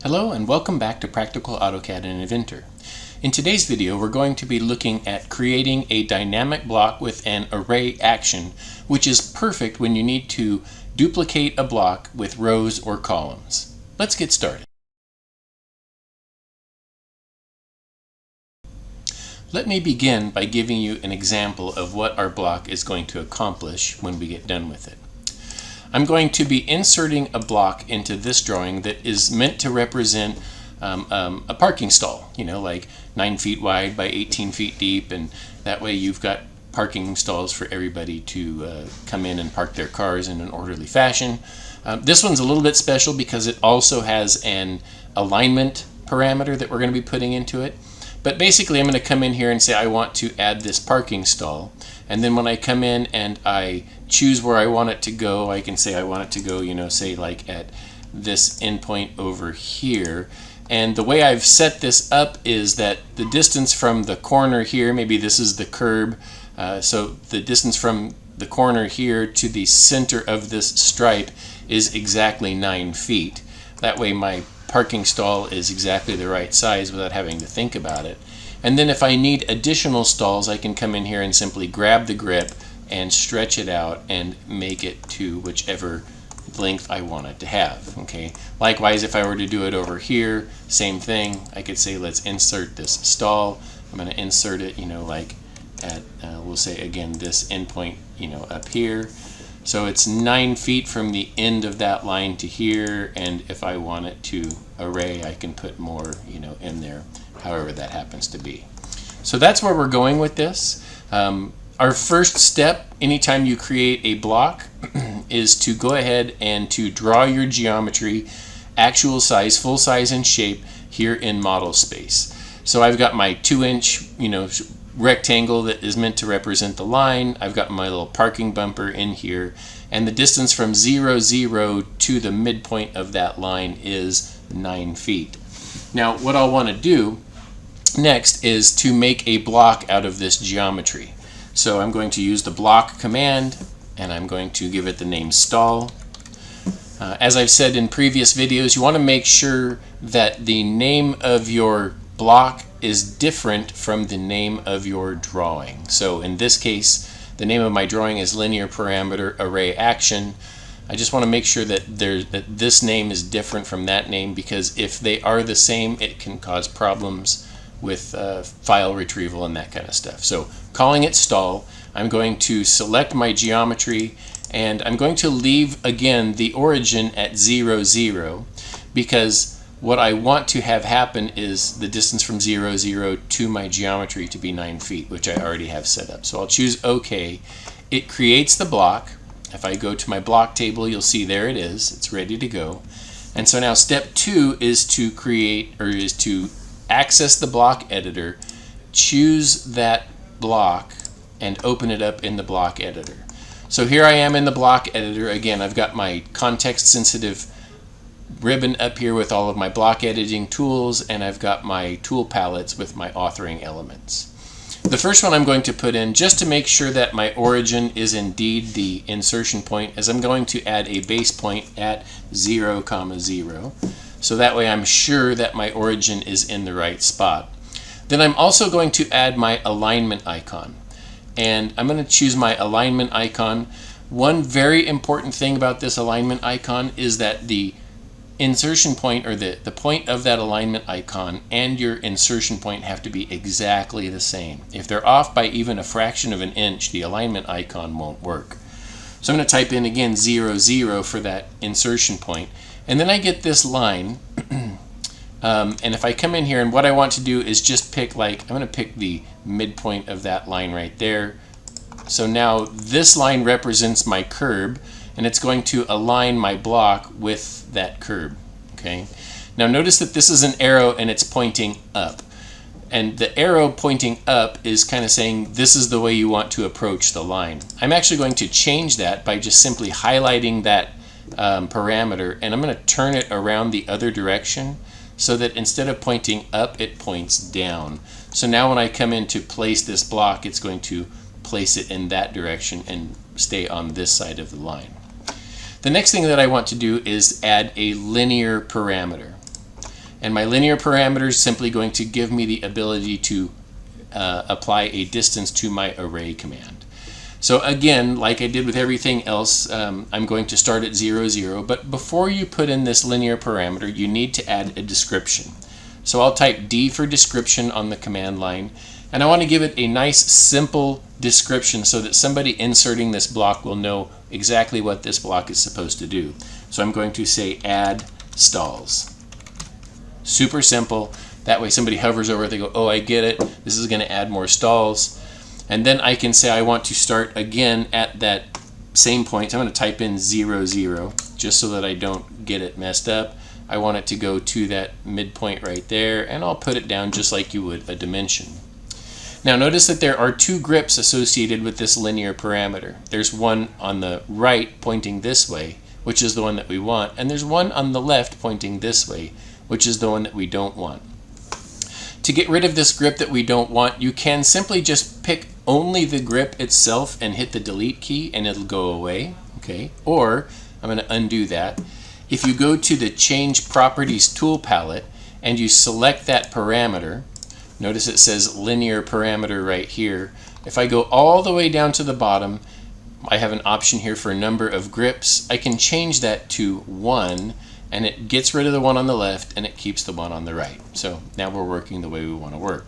Hello and welcome back to Practical AutoCAD and Inventor. In today's video we're going to be looking at creating a dynamic block with an array action, which is perfect when you need to duplicate a block with rows or columns. Let's get started. Let me begin by giving you an example of what our block is going to accomplish when we get done with it. I'm going to be inserting a block into this drawing that is meant to represent a parking stall, like 9 feet wide by 18 feet deep, and that way you've got parking stalls for everybody to come in and park their cars in an orderly fashion. This one's a little bit special because it also has an alignment parameter that we're going to be putting into it. But basically I'm going to come in here and say I want to add this parking stall, and then when I come in and I choose where I want it to go, I can say I want it to go, say like at this endpoint over here. And the way I've set this up is that the distance from the corner here, maybe this is the curb, so the distance from the corner here to the center of this stripe is exactly 9 feet. That way my parking stall is exactly the right size without having to think about it. And then if I need additional stalls, I can come in here and simply grab the grip and stretch it out and make it to whichever length I want it to have. Okay. Likewise, if I were to do it over here, same thing. I could say let's insert this stall. I'm going to insert it, like at we'll say again this endpoint, up here. So it's 9 feet from the end of that line to here, and if I want it to array, I can put more, in there, however that happens to be. So that's where we're going with this. Our first step, anytime you create a block, is to go ahead and to draw your geometry, actual size, full size and shape here in model space. So I've got my 2-inch, rectangle that is meant to represent the line. I've got my little parking bumper in here, and the distance from 0, 0 to the midpoint of that line is 9 feet. Now what I'll want to do next is to make a block out of this geometry. So I'm going to use the block command, and I'm going to give it the name stall. As I've said in previous videos, you want to make sure that the name of your block is different from the name of your drawing. So in this case, the name of my drawing is linear parameter array action. I just want to make sure that this name is different from that name, because if they are the same, it can cause problems with file retrieval and that kind of stuff. So calling it stall, I'm going to select my geometry, and I'm going to leave again the origin at 0, 0, because what I want to have happen is the distance from 0, 0 to my geometry to be 9 feet, which I already have set up. So I'll choose OK. It creates the block. If I go to my block table, you'll see there it is. It's ready to go. And so now step 2 is to access the block editor, choose that block, and open it up in the block editor. So here I am in the block editor. Again, I've got my context sensitive ribbon up here with all of my block editing tools, and I've got my tool palettes with my authoring elements. The first one I'm going to put in, just to make sure that my origin is indeed the insertion point, is I'm going to add a base point at 0, 0. So that way I'm sure that my origin is in the right spot. Then I'm also going to add my alignment icon, and I'm going to choose my alignment icon. One very important thing about this alignment icon is that the insertion point, or the point of that alignment icon, and your insertion point have to be exactly the same. If they're off by even a fraction of an inch, the alignment icon won't work. So I'm going to type in again 0, 0 for that insertion point, and then I get this line. And if I come in here, and what I want to do is just pick, I'm going to pick the midpoint of that line right there. So now this line represents my curb, and it's going to align my block with that curb. Okay. Now notice that this is an arrow and it's pointing up, and the arrow pointing up is kind of saying this is the way you want to approach the line. I'm actually going to change that by just simply highlighting that parameter, and I'm going to turn it around the other direction so that instead of pointing up, it points down. So now when I come in to place this block, it's going to place it in that direction and stay on this side of the line. The next thing that I want to do is add a linear parameter. And my linear parameter is simply going to give me the ability to apply a distance to my array command. So again, like I did with everything else, I'm going to start at 0, 0, but before you put in this linear parameter, you need to add a description. So I'll type D for description on the command line, and I want to give it a nice simple description so that somebody inserting this block will know exactly what this block is supposed to do. So I'm going to say add stalls. Super simple. That way somebody hovers over it, they go, oh, I get it, this is going to add more stalls. And then I can say I want to start again at that same point. So I'm going to type in 0, 0 just so that I don't get it messed up. I want it to go to that midpoint right there, and I'll put it down just like you would a dimension. Now notice that there are two grips associated with this linear parameter. There's one on the right pointing this way, which is the one that we want, and there's one on the left pointing this way, which is the one that we don't want. To get rid of this grip that we don't want, you can simply just pick only the grip itself and hit the delete key and it'll go away. Okay. Or I'm going to undo that. If you go to the Change Properties tool palette and you select that parameter, notice it says linear parameter right here. If I go all the way down to the bottom, I have an option here for a number of grips. I can change that to 1, and it gets rid of the one on the left and it keeps the one on the right. So now we're working the way we want to work.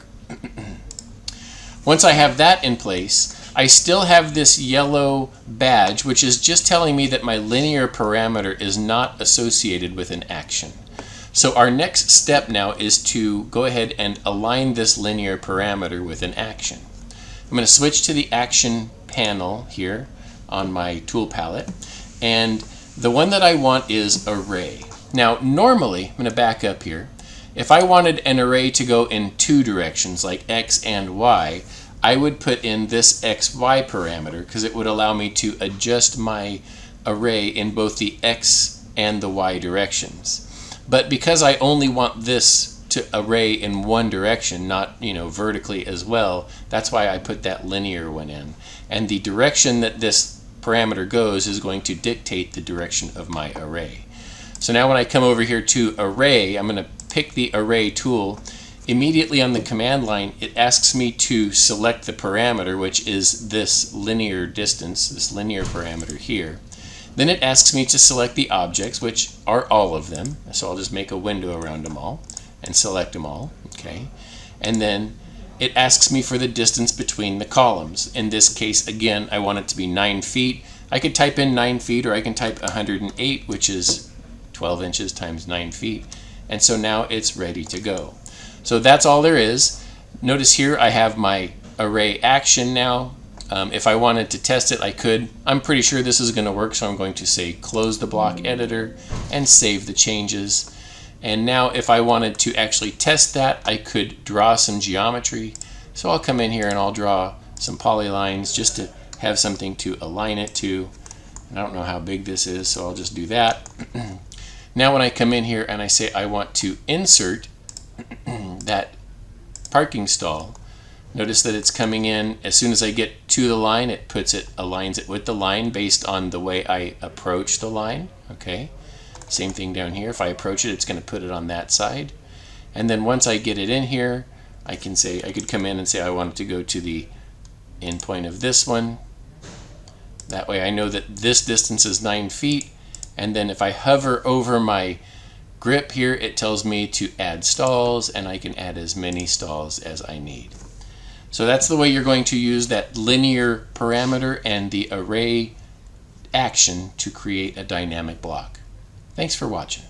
Once I have that in place, I still have this yellow badge, which is just telling me that my linear parameter is not associated with an action. So our next step now is to go ahead and align this linear parameter with an action. I'm going to switch to the action panel here on my tool palette, and the one that I want is array. Now normally, I'm going to back up here, if I wanted an array to go in two directions like X and Y, I would put in this XY parameter because it would allow me to adjust my array in both the X and the Y directions. But because I only want this to array in one direction, not vertically as well, that's why I put that linear one in. And the direction that this parameter goes is going to dictate the direction of my array. So now when I come over here to array, I'm going to pick the array tool. Immediately on the command line, it asks me to select the parameter, which is this linear distance, this linear parameter here. Then it asks me to select the objects, which are all of them. So I'll just make a window around them all and select them all. Okay. And then it asks me for the distance between the columns. In this case, again, I want it to be 9 feet. I could type in 9 feet, or I can type 108, which is 12 inches times 9 feet. And so now it's ready to go. So that's all there is. Notice here I have my array action now. If I wanted to test it, I could. I'm pretty sure this is going to work, so I'm going to say close the block editor and save the changes. And now if I wanted to actually test that, I could draw some geometry. So I'll come in here and I'll draw some polylines just to have something to align it to. And I don't know how big this is, so I'll just do that. Now when I come in here and I say I want to insert that parking stall, notice that it's coming in as soon as I get to the line, it aligns it with the line based on the way I approach the line. Okay. Same thing down here. If I approach it, it's going to put it on that side. And then once I get it in here, I could come in and say I want it to go to the end point of this one. That way I know that this distance is 9 feet. And then if I hover over my grip here, it tells me to add stalls, and I can add as many stalls as I need. So that's the way you're going to use that linear parameter and the array action to create a dynamic block. Thanks for watching.